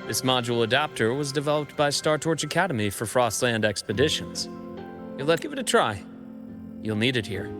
This module adapter was developed by Star Torch Academy for Frostland expeditions. Let's give it a try. You'll need it here.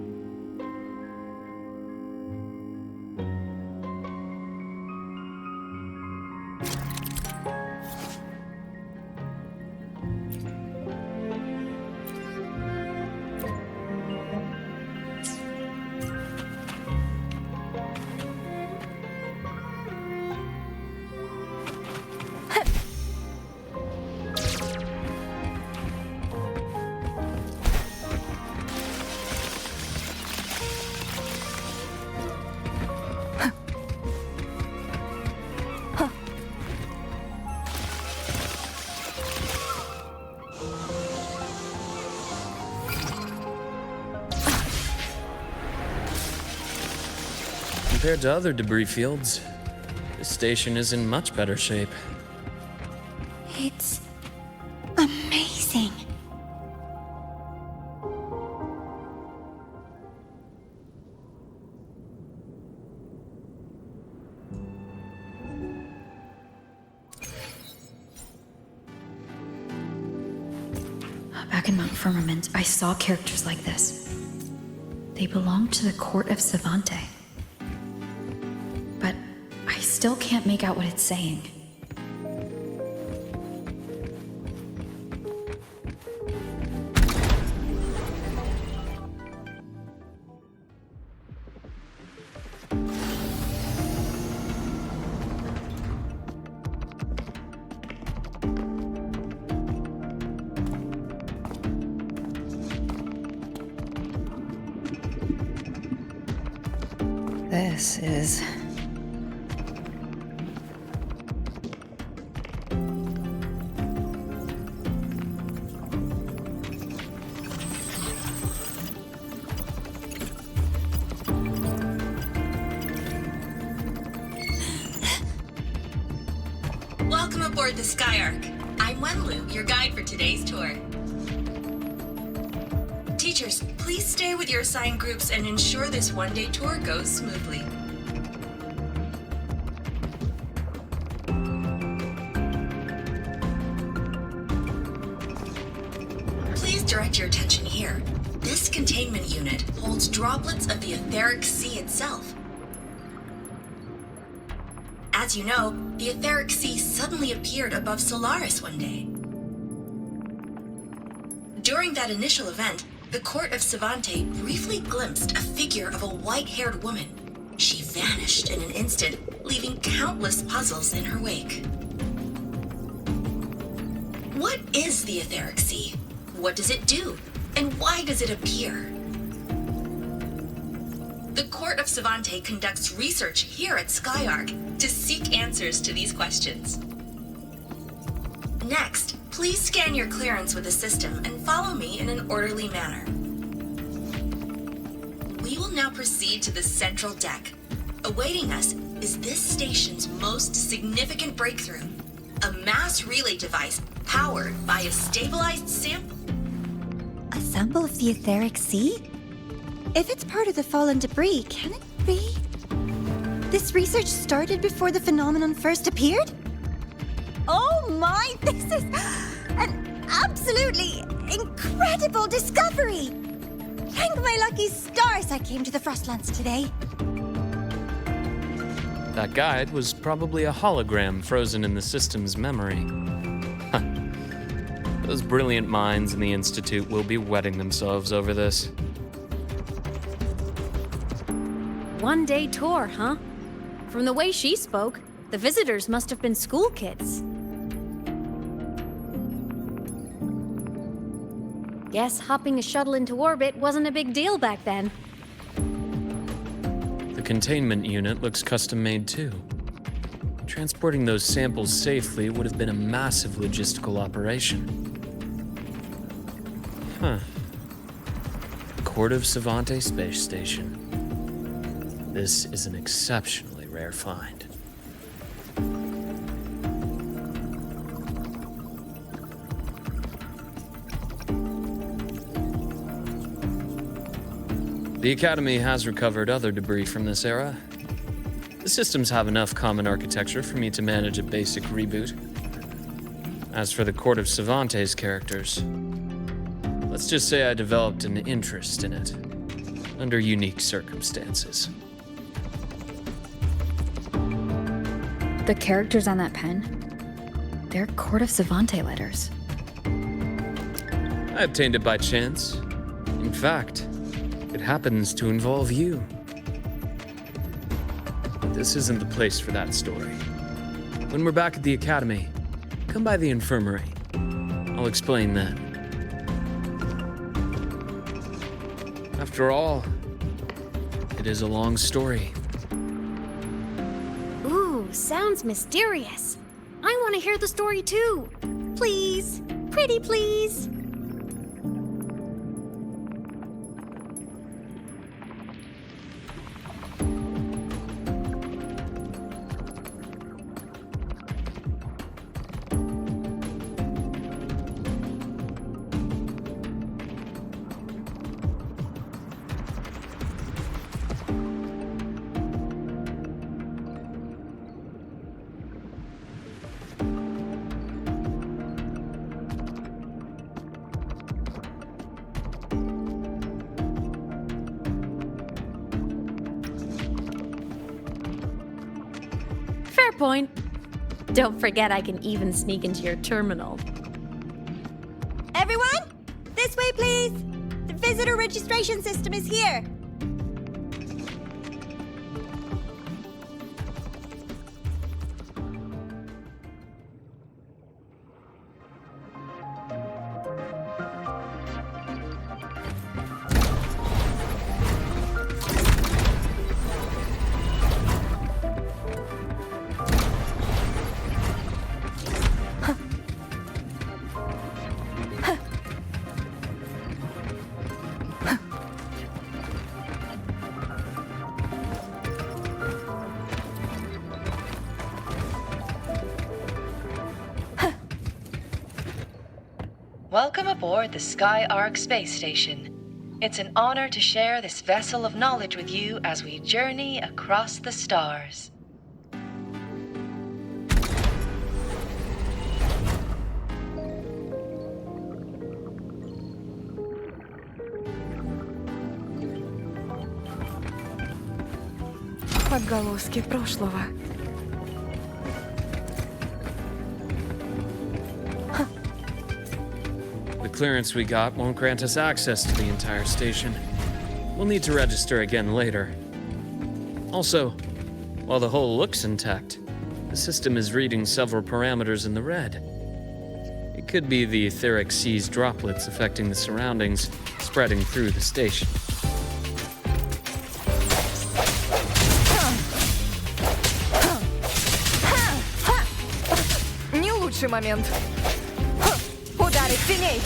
Compared to other debris fields, this station is in much better shape. It's amazing. Back in Mount Firmament, I saw characters like this. They belonged to the court of Savante. But I still can't make out what it's saying. This is... Welcome aboard the Skyark. I'm Wenlu, your guide for today's tour. Teachers, please stay with your assigned groups and ensure this one-day tour goes smoothly. Please direct your attention here. This containment unit holds droplets of the etheric sea itself. As you know, the etheric sea suddenly appeared above Solaris one day. During that initial event, the court of Savante briefly glimpsed a figure of a white-haired woman. She vanished in an instant, leaving countless puzzles in her wake. What is the etheric sea? What does it do? And why does it appear? The court of Savante conducts research here at Skyark to seek answers to these questions. Next, please scan your clearance with the system and follow me in an orderly manner. We will now proceed to the central deck. Awaiting us is this station's most significant breakthrough, a mass relay device powered by a stabilized sample. A sample of the etheric sea? If it's part of the fallen debris, can it be? This research started before the phenomenon first appeared? Oh my, this is an absolutely incredible discovery! Thank my lucky stars I came to the Frostlands today. That guide was probably a hologram frozen in the system's memory. Huh. Those brilliant minds in the Institute will be wetting themselves over this. One-day tour, huh? From the way she spoke, the visitors must have been school kids. Guess hopping a shuttle into orbit wasn't a big deal back then. The containment unit looks custom-made too. Transporting those samples safely would have been a massive logistical operation. Huh. Court of Savante Space Station. This is an exceptionally rare find. The Academy has recovered other debris from this era. The systems have enough common architecture for me to manage a basic reboot. As for the Court of Cervantes characters, let's just say I developed an interest in it, under unique circumstances. The characters on that pen, they're Court of Cervantes letters. I obtained it by chance. In fact, it happens to involve you. But this isn't the place for that story. When we're back at the academy, come by the infirmary. I'll explain then. After all, it is a long story. Ooh, sounds mysterious. I want to hear the story too. Please. Pretty please. Fair point. Don't forget I can even sneak into your terminal. Everyone, this way, please. The visitor registration system is here. Welcome aboard the Sky Ark space station. It's an honor to share this vessel of knowledge with you as we journey across the stars. Отголоски прошлого. The clearance we got won't grant us access to the entire station. We'll need to register again later. Also, while the hull looks intact, the system is reading several parameters in the red. It could be the etheric sea's droplets affecting the surroundings, spreading through the station. Не лучший момент. Удары теней.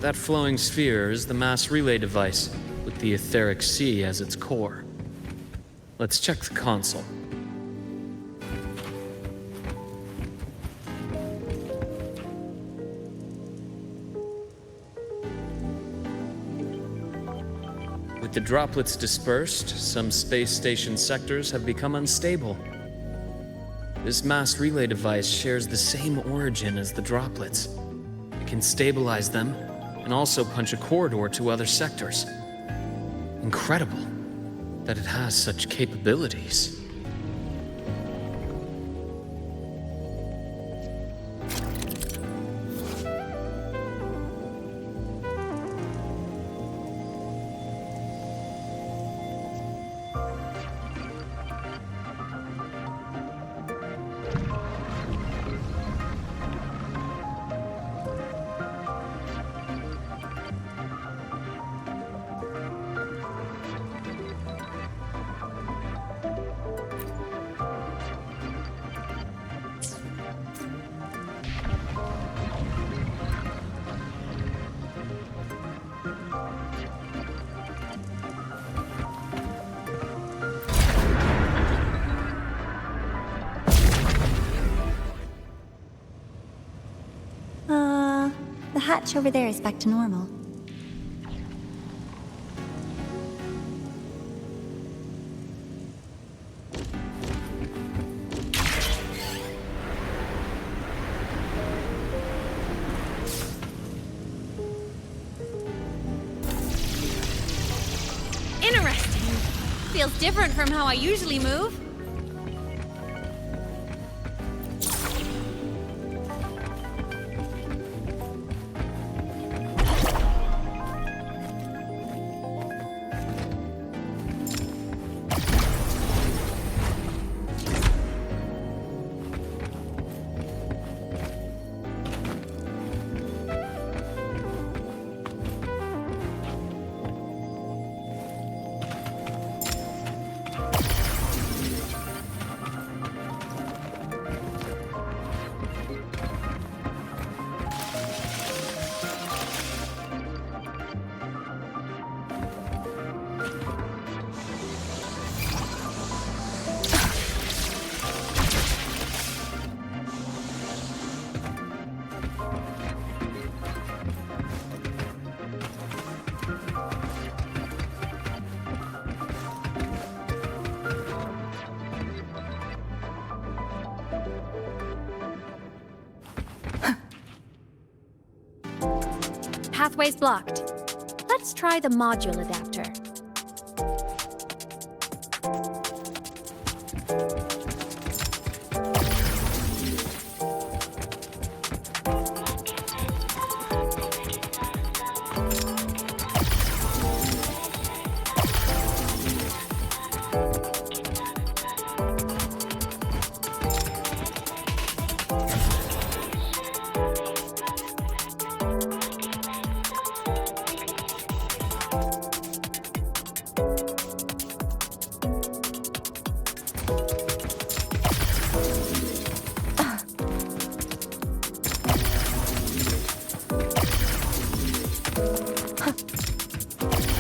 That flowing sphere is the mass relay device, with the etheric sea as its core. Let's check the console. With the droplets dispersed, some space station sectors have become unstable. This mass relay device shares the same origin as the droplets. It can stabilize them and also punch a corridor to other sectors. Incredible that it has such capabilities. hatch over there is back to normal. Interesting. Feels different from how I usually move. Pathway's blocked. Let's try the module adapter.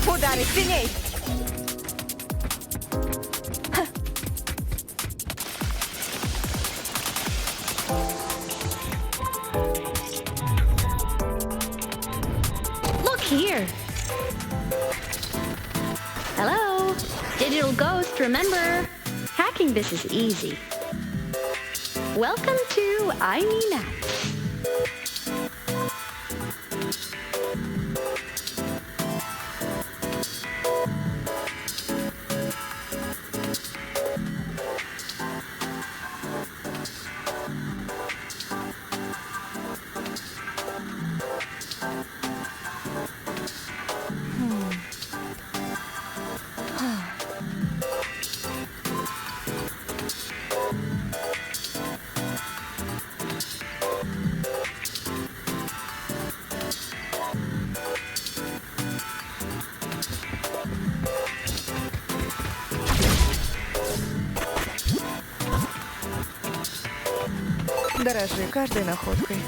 Удары сильней! Look here! Hello? Digital Ghost, remember? Hacking this is easy. Welcome to I Mean Apps. Дорожи каждой находкой.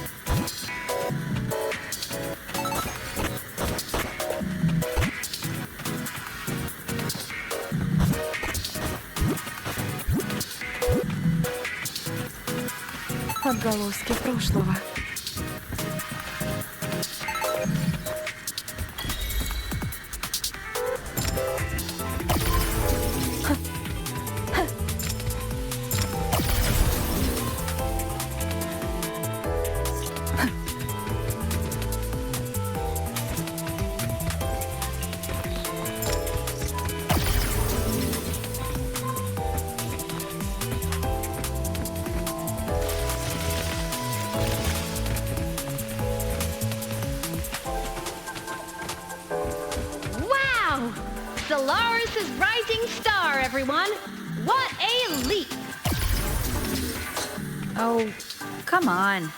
Отголоски прошлого. Wow! Solaris' rising star, everyone! What a leap! Oh, come on.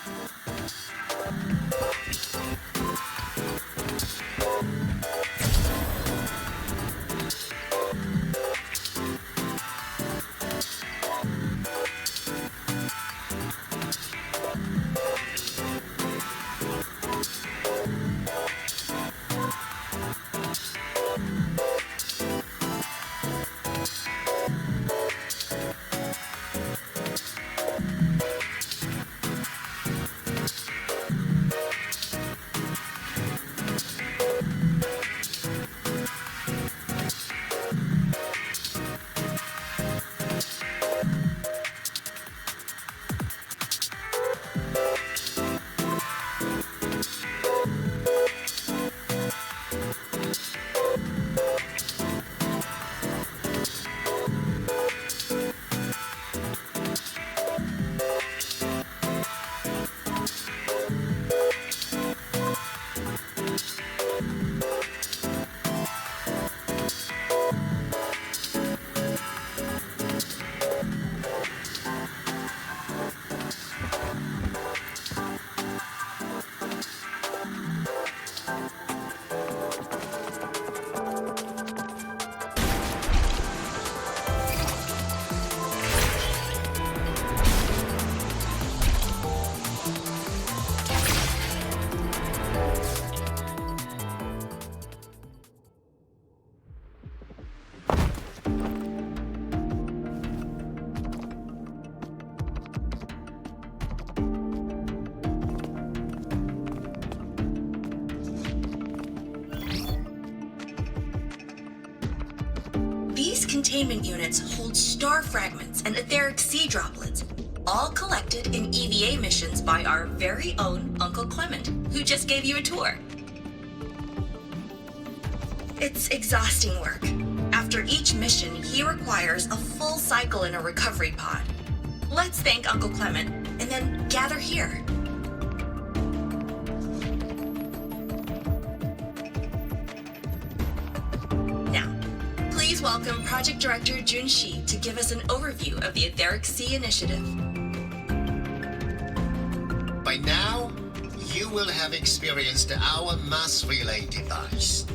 containment units hold star fragments and etheric sea droplets, all collected in EVA missions by our very own Uncle Clement, who just gave you a tour. It's exhausting work. After each mission, he requires a full cycle in a recovery pod. Let's thank Uncle Clement, and then gather here. Now, please welcome Project Director Junshi to give us an overview of the Etheric Sea Initiative. By now, you will have experienced our mass relay device.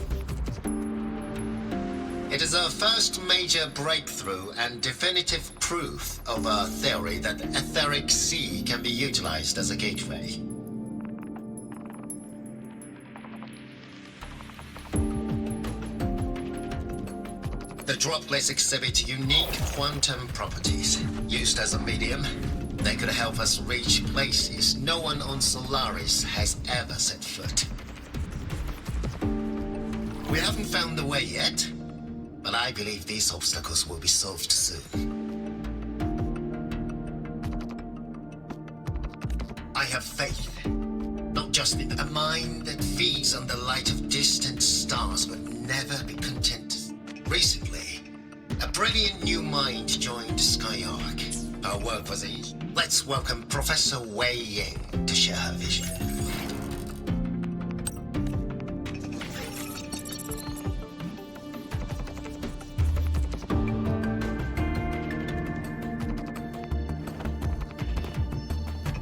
It is our first major breakthrough and definitive proof of our theory that the Etheric Sea can be utilized as a gateway. The droplets exhibit unique quantum properties. Used as a medium, they could help us reach places no one on Solaris has ever set foot. We haven't found the way yet, but I believe these obstacles will be solved soon. I have faith, not just in a mind that feeds on the light of distant stars but never be content. Recently, a brilliant new mind joined Skyark. Our work was easy. Let's welcome Professor Wei Ying to share her vision.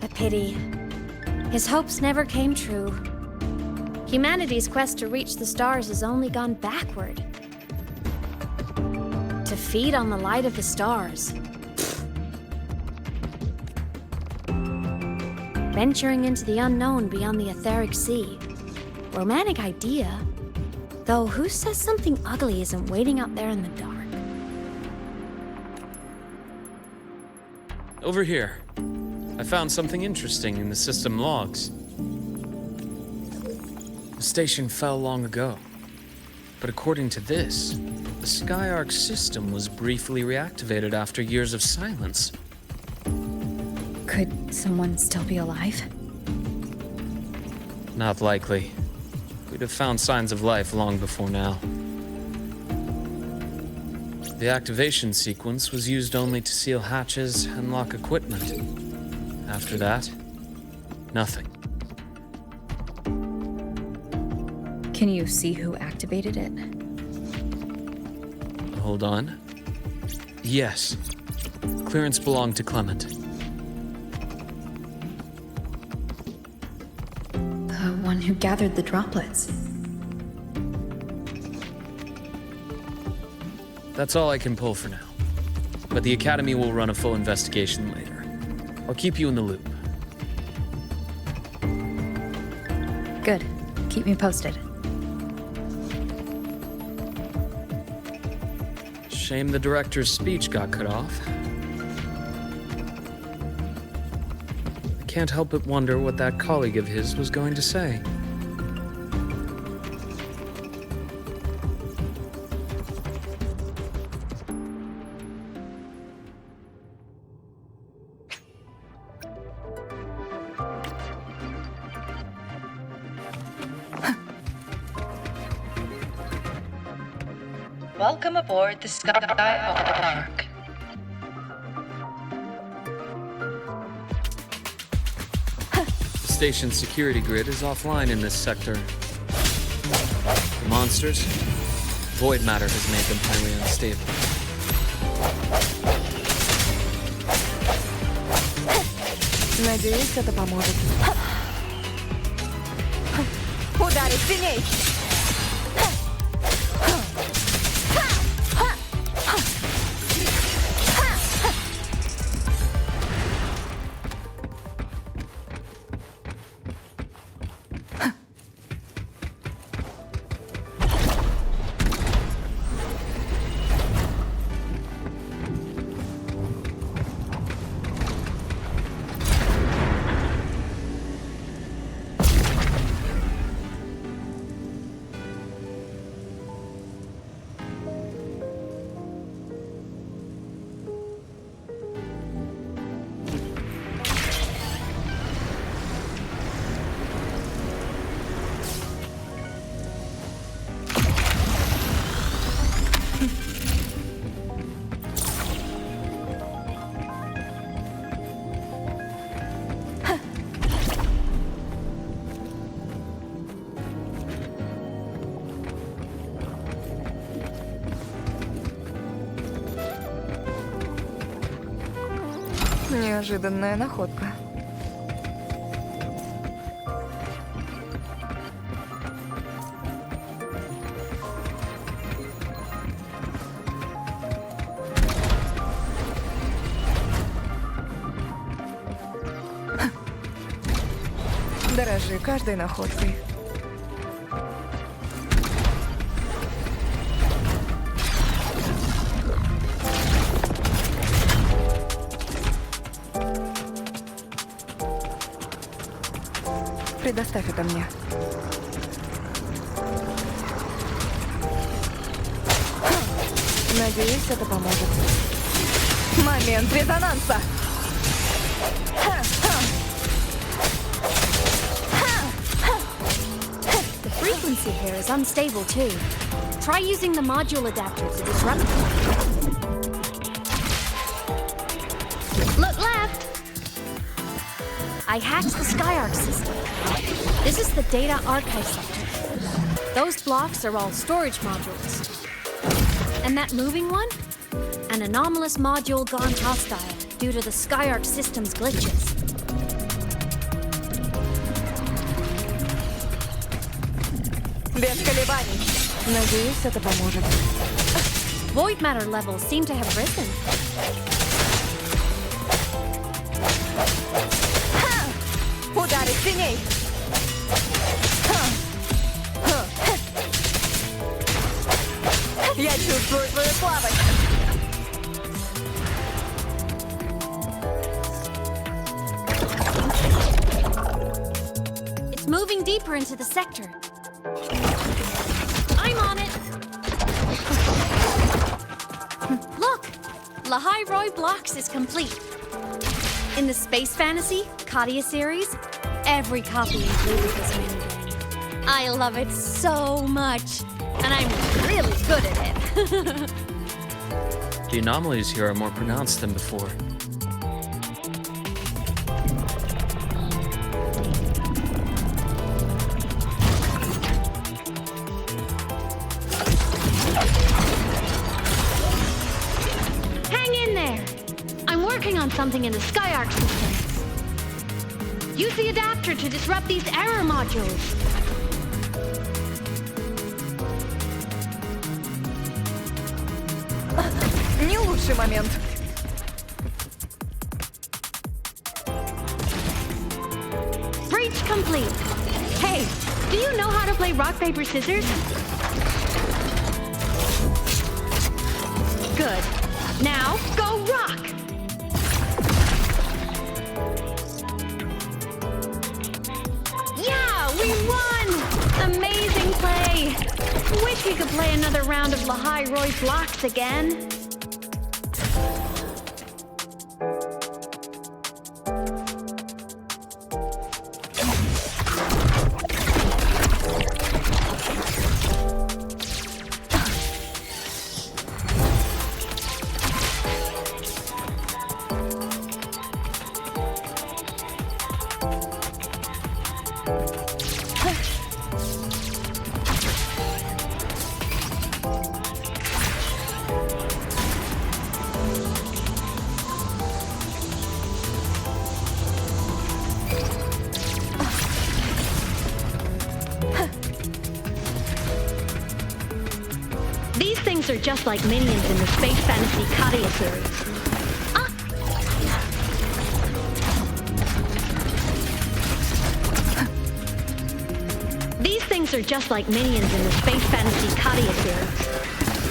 A pity. His hopes never came true. Humanity's quest to reach the stars has only gone backward. To feed on the light of the stars. Venturing into the unknown beyond the Etheric Sea. Romantic idea. Though who says something ugly isn't waiting out there in the dark? Over here. I found something interesting in the system logs. The station fell long ago. But according to this, the Skyark system was briefly reactivated after years of silence. Could someone still be alive? Not likely. We'd have found signs of life long before now. The activation sequence was used only to seal hatches and lock equipment. After that, nothing. Can you see who activated it? Hold on. Yes. Clearance belonged to Clement. The one who gathered the droplets. That's all I can pull for now. But the Academy will run a full investigation later. I'll keep you in the loop. Good. Keep me posted. Shame the director's speech got cut off. I can't help but wonder what that colleague of his was going to say. Welcome aboard the Skyark. The station's security grid is offline in this sector. The monsters? Void matter has made them highly unstable. Надеюсь, это поможет. Ударить сильней! Неожиданная находка. Дорожи каждой находкой. Предоставь это мне. Надеюсь, это поможет. Момент резонанса! The frequency here is unstable too. Try using the module adapter to disrupt it. Look left! I hacked the Skyarc system. This is the data archive sector. Those blocks are all storage modules. And that moving one? An anomalous module gone hostile due to the Skyarc system's glitches. Без колебаний. Надеюсь, это поможет. Void matter levels seem to have risen. Удары сильней! Я чувствую твою слабость! It's moving deeper into the sector. I'm on it! Look! Lahai Roy Blocks is complete. In the Space Fantasy, Katia series, every copy included this minigame. I love it so much, and I'm really good at it. The anomalies here are more pronounced than before. Hang in there! I'm working on something in the Skyarc system. Use the adapter to disrupt these error modules. Не лучший момент. Breach complete. Hey, do you know how to play rock, paper, scissors? Good. Now, go rock! Yeah, we won! Amazing play! Wish we could play another round of Lahai Roy Blocks again. These things are just like minions in the Space Fantasy Katia series. These things are just like minions in the Space Fantasy Katia series.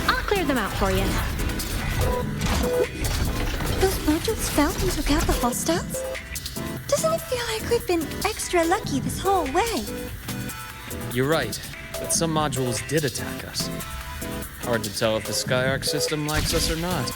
I'll clear them out for you. Those modules found and took out the hostiles? Doesn't it feel like we've been extra lucky this whole way? You're right, but some modules did attack us. Hard to tell if the Skyarc system likes us or not.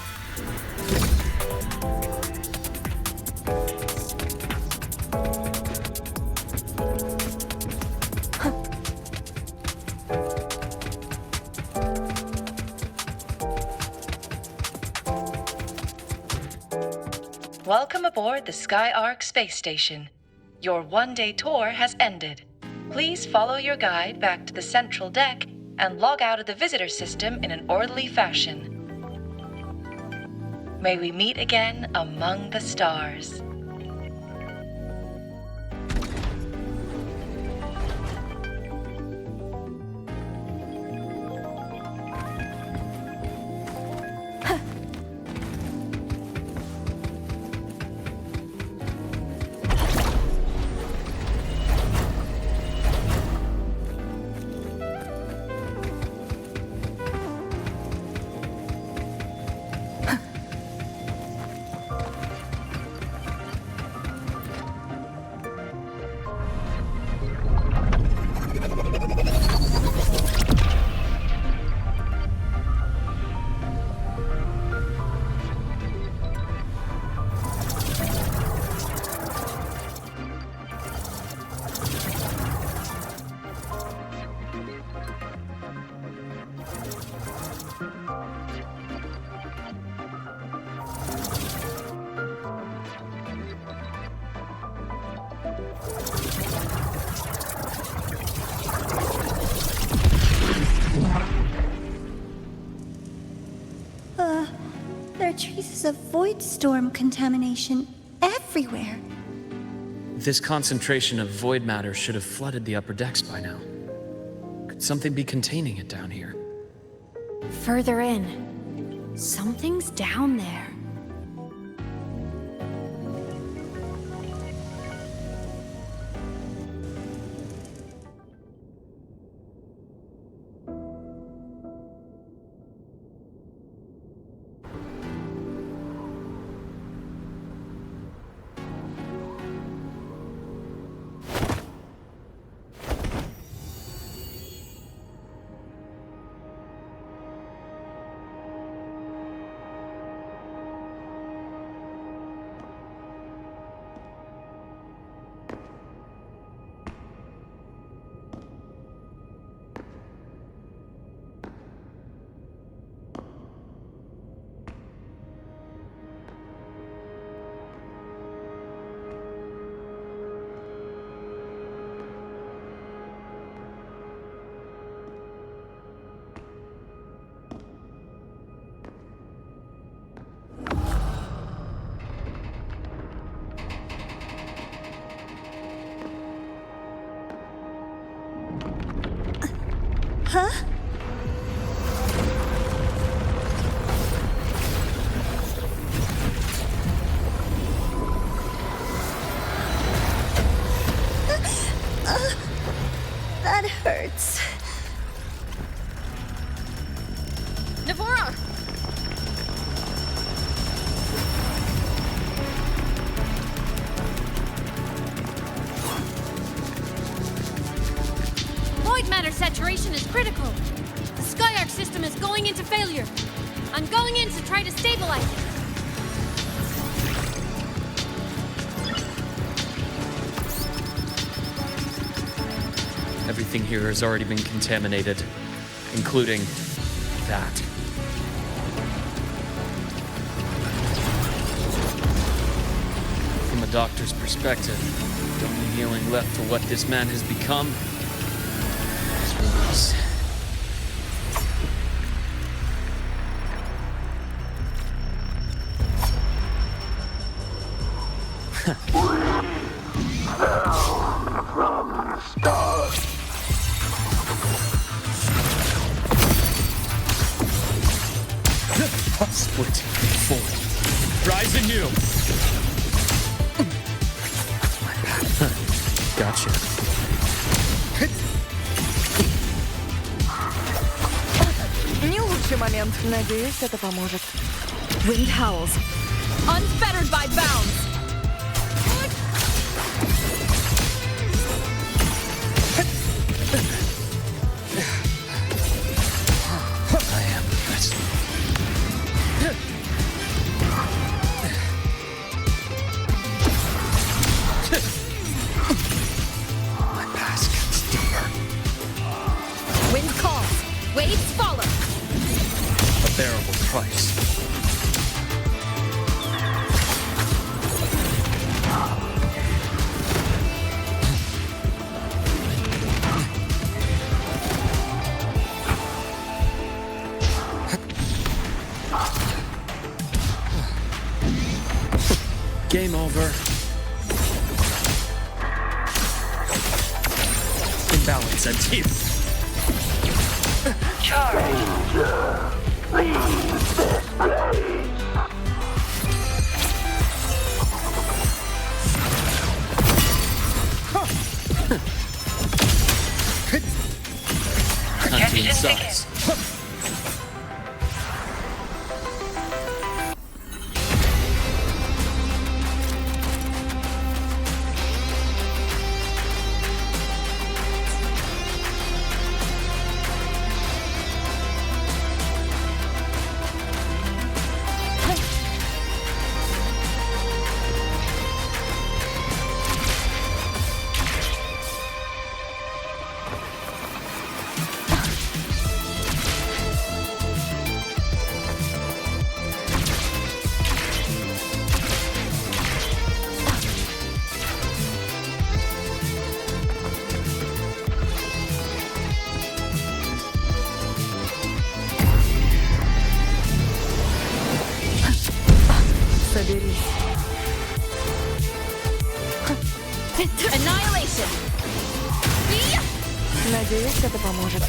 Welcome aboard the Skyarc space station. Your one-day tour has ended. Please follow your guide back to the central deck and log out of the visitor system in an orderly fashion. May we meet again among the stars. There are traces of void storm contamination everywhere. This concentration of void matter should have flooded the upper decks by now. Could something be containing it down here? Further in. Something's down there. Huh? That hurts. Navora! Void matter saturation is critical. The Skyark system is going into failure. I'm going in to try to stabilize it. Everything here has already been contaminated, including that. From a doctor's perspective, the only healing left for what this man has become is release. Split forward. Rise anew. Gotcha. Не лучший момент. Надеюсь, это поможет. Wind howls. Unfettered by bounds. I am the best. My past gets deeper. Wind calls. Waves follow. A bearable price. Game over. Imbalance at teeth. Hunting size. Annihilation! Надеюсь, это поможет.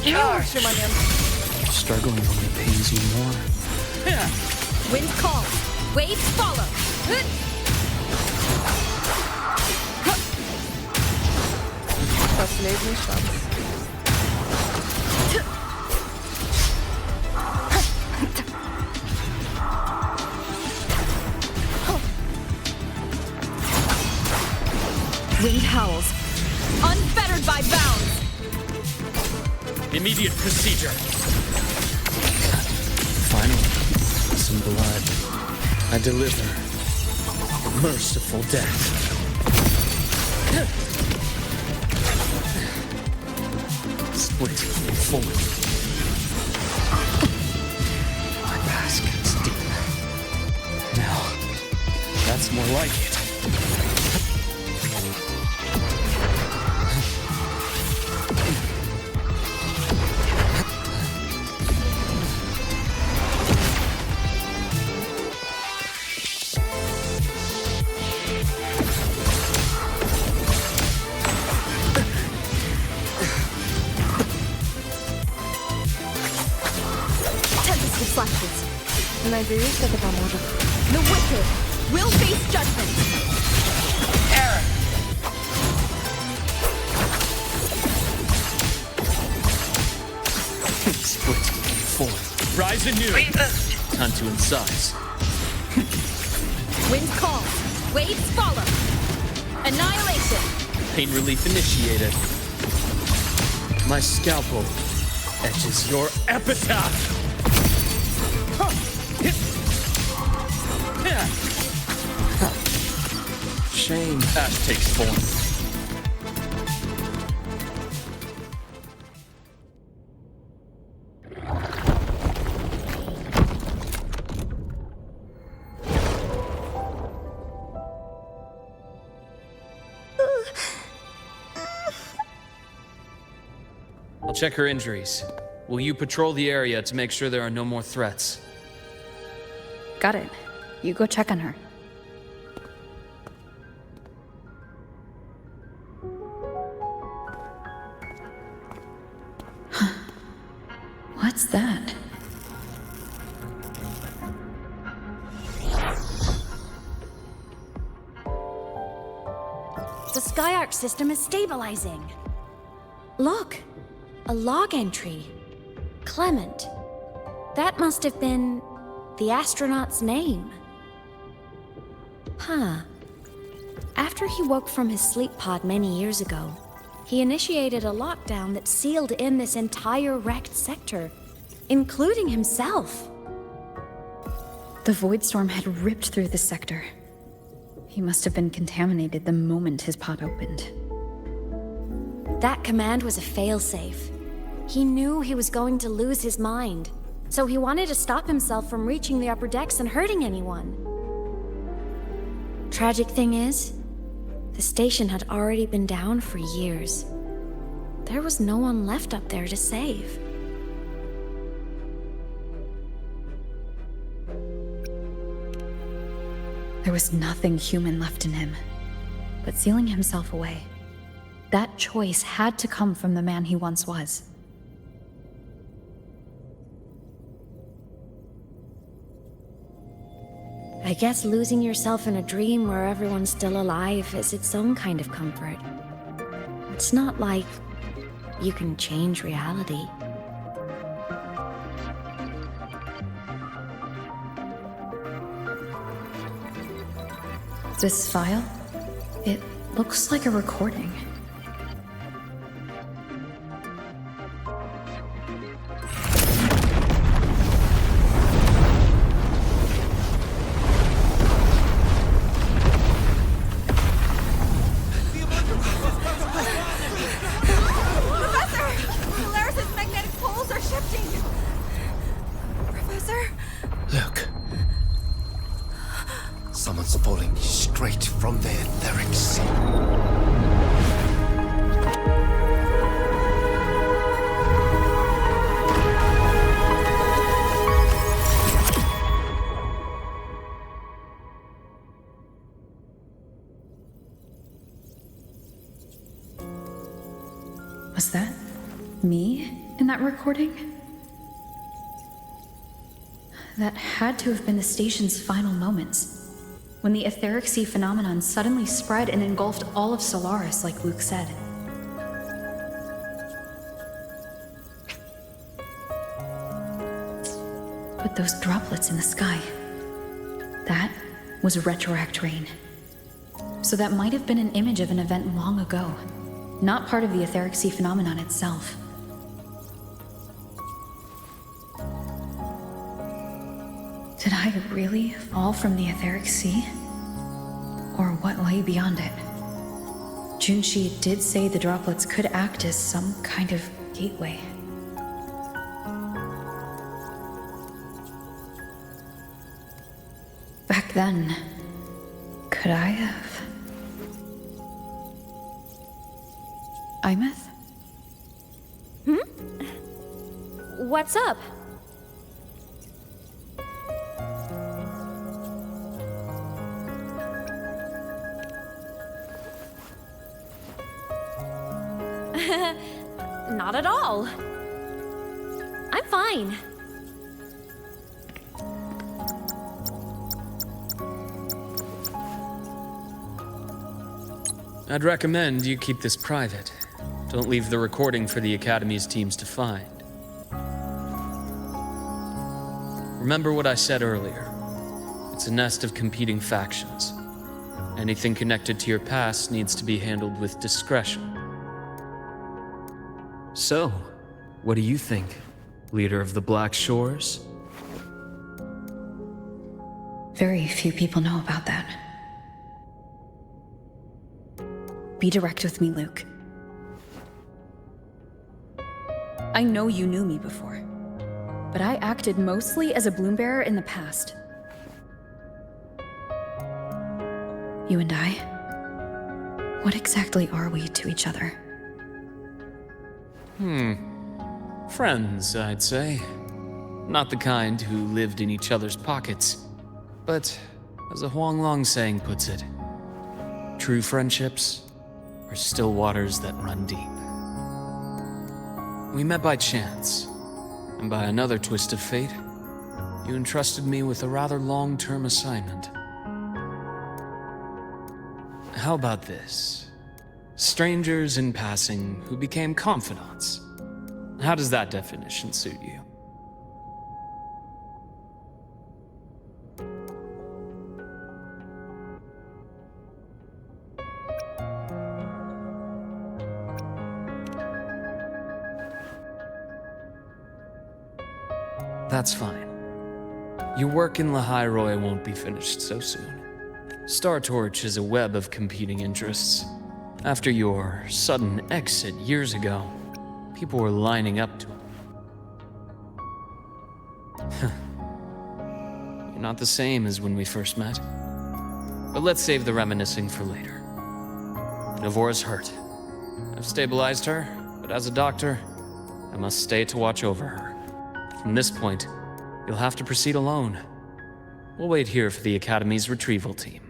Не лучший момент. Struggling only pains you more. Wind calls, waves follow. Последний шанс. Wind howls, unfettered by bounds. Immediate procedure. Finally, some blood. I deliver a merciful death. Split and forward. My past gets deep. Now, that's more like it. Flashes. Надеюсь, это поможет. The wicked will face judgment. Error. Split, forward, rise anew. Reboot. Time to incise. Wind calls, waves follow. Annihilation. Pain relief initiated. My scalpel etches your epitaph. Shame. Ash takes form. I'll check her injuries. Will you patrol the area to make sure there are no more threats? Got it. You go check on her. What's that? The Skyark system is stabilizing. Look, a log entry. Clement. That must have been the astronaut's name. Huh. After he woke from his sleep pod many years ago, he initiated a lockdown that sealed in this entire wrecked sector, including himself. The void storm had ripped through the sector. He must have been contaminated the moment his pod opened. That command was a failsafe. He knew he was going to lose his mind, so he wanted to stop himself from reaching the upper decks and hurting anyone. Tragic thing is, the station had already been down for years. There was no one left up there to save. There was nothing human left in him, but sealing himself away. That choice had to come from the man he once was. I guess losing yourself in a dream where everyone's still alive is its own kind of comfort. It's not like you can change reality. This file? It looks like a recording. Someone's falling straight from the etheric sea. Was that me in that recording? That had to have been the station's final moments, when the etheric sea phenomenon suddenly spread and engulfed all of Solaris, like Luke said. But those droplets in the sky, that was retroact rain. So that might have been an image of an event long ago, not part of the etheric sea phenomenon itself. Did I really fall from the etheric sea? Or what lay beyond it? Junshi did say the droplets could act as some kind of gateway. Back then, could I have? Emit? What's up? Not at all. I'm fine. I'd recommend you keep this private. Don't leave the recording for the Academy's teams to find. Remember what I said earlier. It's a nest of competing factions. Anything connected to your past needs to be handled with discretion. So, what do you think, leader of the Black Shores? Very few people know about that. Be direct with me, Luke. I know you knew me before, but I acted mostly as a bloom bearer in the past. You and I, what exactly are we to each other? Friends, I'd say. Not the kind who lived in each other's pockets. But, as a Huanglong saying puts it, true friendships are still waters that run deep. We met by chance, and by another twist of fate, you entrusted me with a rather long-term assignment. How about this? Strangers in passing who became confidants. How does that definition suit you? That's fine. Your work in Lahairoi won't be finished so soon. Star Torch is a web of competing interests. After your sudden exit years ago, people were lining up to it. You're not the same as when we first met. But let's save the reminiscing for later. Navora's hurt. I've stabilized her, but as a doctor, I must stay to watch over her. From this point, you'll have to proceed alone. We'll wait here for the Academy's retrieval team.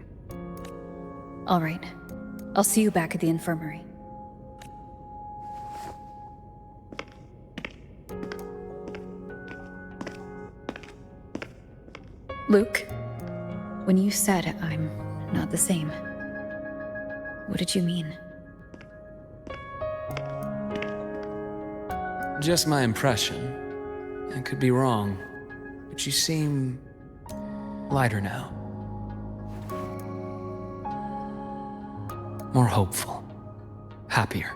All right. I'll see you back at the infirmary. Luke, when you said I'm not the same, what did you mean? Just my impression. I could be wrong, but you seem lighter now. More hopeful. Happier.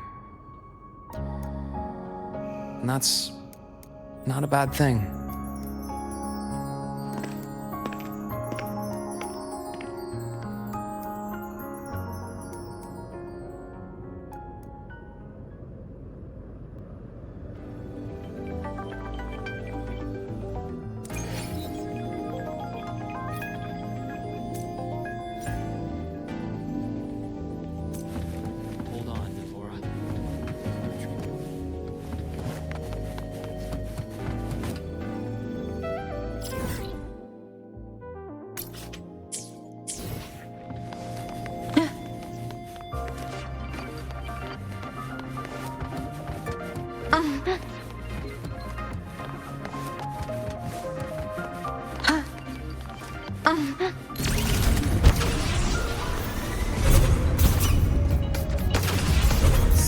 And that's not a bad thing.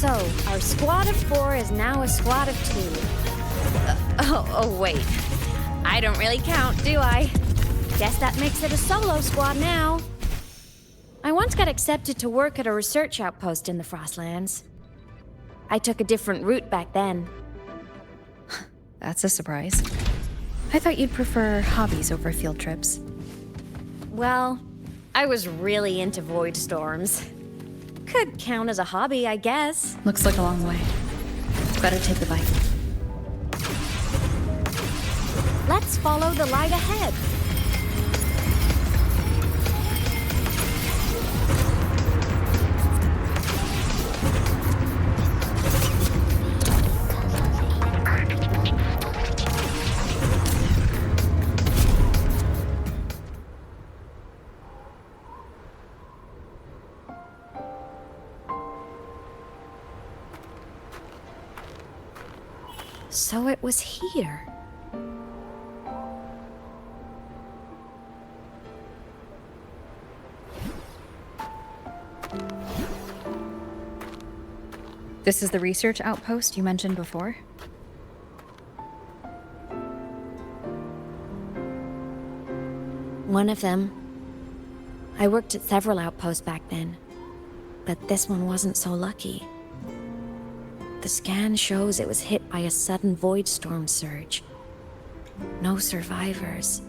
So, our squad of 4 is now a squad of 2. Oh, wait. I don't really count, do I? Guess that makes it a solo squad now. I once got accepted to work at a research outpost in the Frostlands. I took a different route back then. That's a surprise. I thought you'd prefer hobbies over field trips. Well, I was really into void storms. Could count as a hobby, I guess. Looks like a long way. Better take the bike. Let's follow the light ahead. So it was here. This is the research outpost you mentioned before? One of them. I worked at several outposts back then, but this one wasn't so lucky. The scan shows it was hit by a sudden void storm surge. No survivors.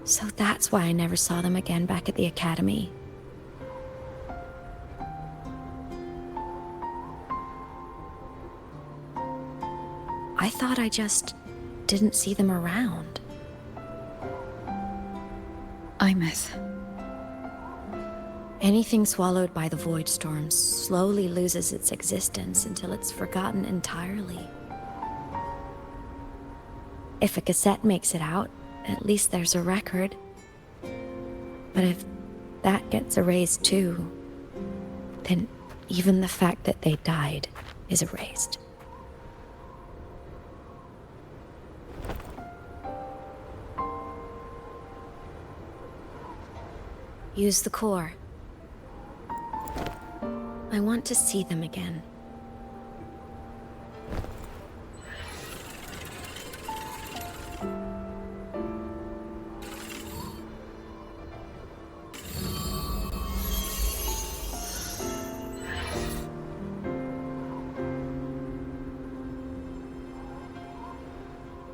So that's why I never saw them again back at the Academy. I thought I just didn't see them around. Emit. Anything swallowed by the void storms slowly loses its existence until it's forgotten entirely. If a cassette makes it out, at least there's a record. But if that gets erased too, then even the fact that they died is erased. Use the core. I want to see them again.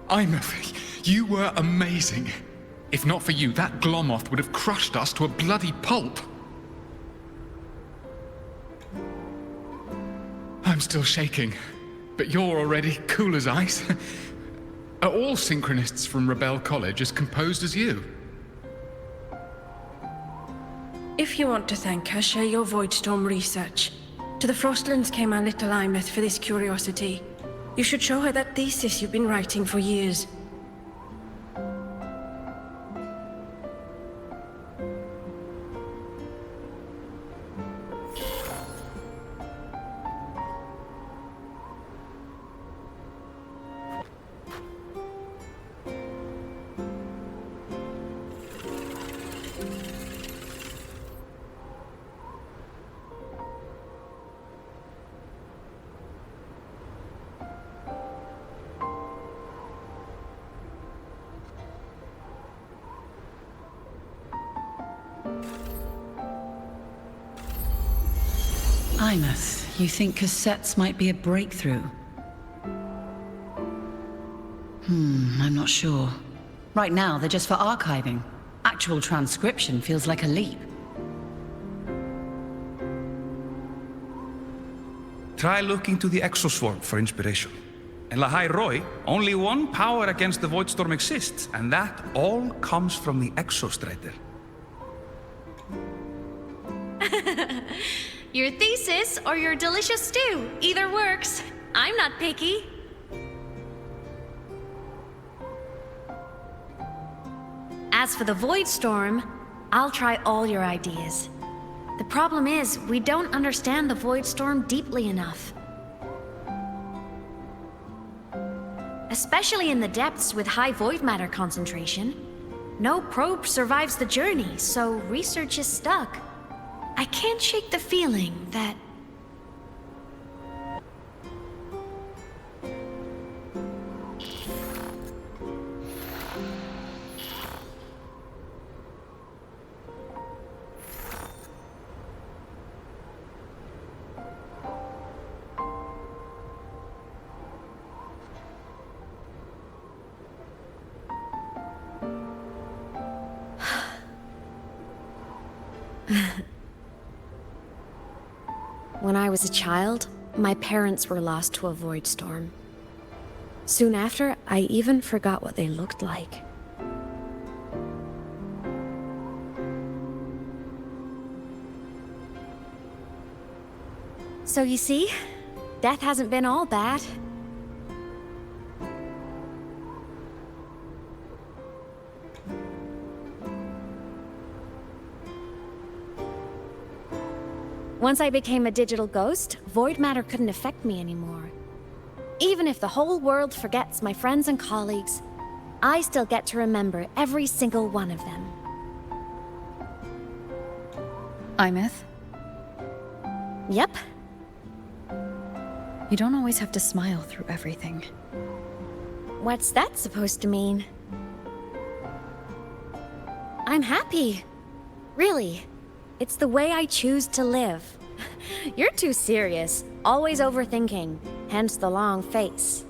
Emit, you were amazing. If not for you, that Glomoth would have crushed us to a bloody pulp. I'm still shaking, but you're already cool as ice. Are all synchronists from Rebel College as composed as you? If you want to thank her, share your Voidstorm research. To the Frostlands came our little Emit for this curiosity. You should show her that thesis you've been writing for years. Emit, you think cassettes might be a breakthrough? I'm not sure. Right now, they're just for archiving. Actual transcription feels like a leap. Try looking to the exoswarm for inspiration. In Lahai Roi, only one power against the Voidstorm exists, and that all comes from the Exostrider. Your thesis or your delicious stew, either works. I'm not picky. As for the Voidstorm, I'll try all your ideas. The problem is, we don't understand the Voidstorm deeply enough. Especially in the depths with high void matter concentration. No probe survives the journey, so research is stuck. I can't shake the feeling that... When I was a child, my parents were lost to a void storm. Soon after, I even forgot what they looked like. So you see, death hasn't been all bad. Once I became a digital ghost, void matter couldn't affect me anymore. Even if the whole world forgets my friends and colleagues, I still get to remember every single one of them. Emit? Yep. You don't always have to smile through everything. What's that supposed to mean? I'm happy. Really. It's the way I choose to live. You're too serious, always overthinking, hence the long face.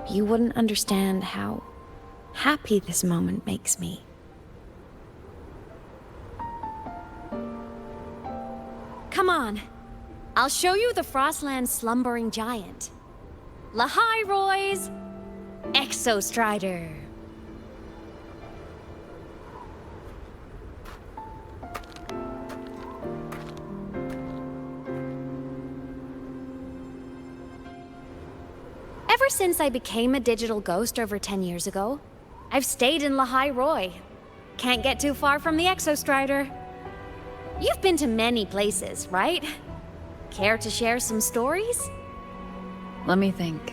You wouldn't understand how happy this moment makes me. Come on, I'll show you the Frostland's slumbering giant. Lahai Roy's Exostrider. Ever since I became a digital ghost over 10 years ago, I've stayed in Lahai Roi. Can't get too far from the Exostrider. You've been to many places, right? Care to share some stories? Let me think.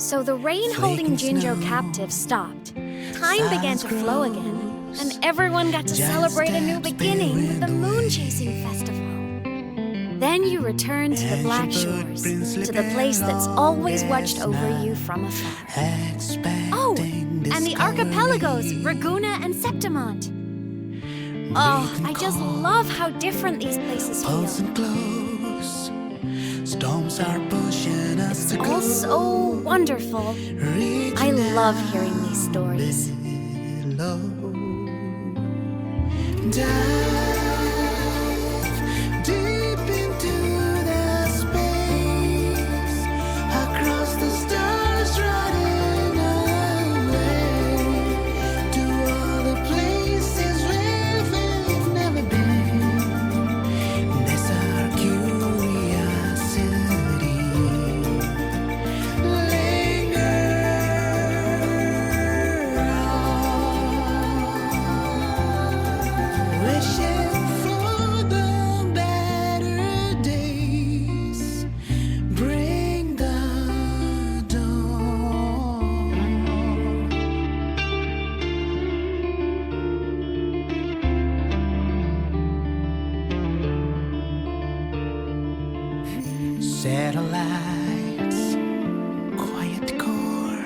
So the rain holding Jinjo captive stopped. Time began to flow again, and everyone got to celebrate a new beginning with the Moon Chasing Festival. Then you returned to the Black Shores, to the place that's always watched over you from afar. Oh, and the archipelagos, Raguna and Septimont. Oh, I just love how different these places feel. Close. Storms are pushing us to All so wonderful. I love hearing these stories. Dive deep into the space, across the stars, running away to all the places where we've never been. That's our curiosity. Linger on, wishing for the better days. Bring the dawn. Satellites, quiet core,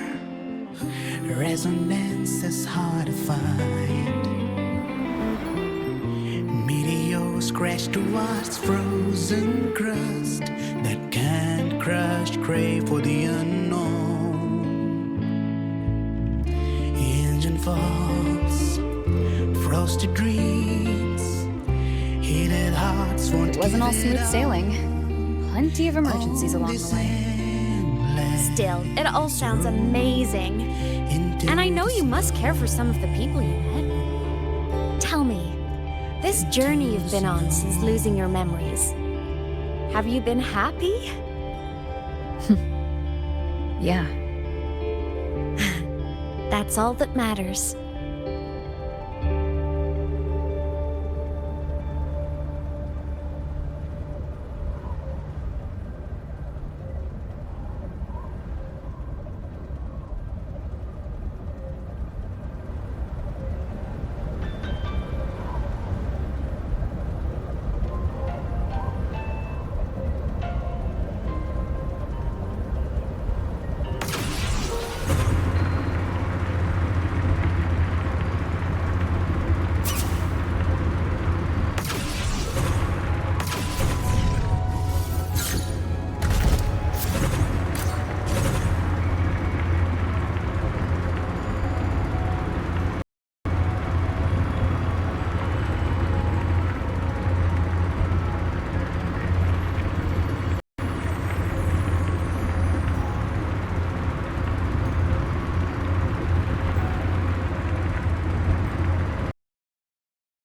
resonance is hard to find. Meteors crash towards frozen crust that can't crush, crave for the unknown. Engine falls, frosted dreams, heated hearts won't It wasn't all give smooth it up. sailing. Plenty of emergencies along the way. Still, it all sounds amazing. And I know you must care for some of the people you met. Tell me, this journey you've been on since losing your memories, have you been happy? Yeah. That's all that matters.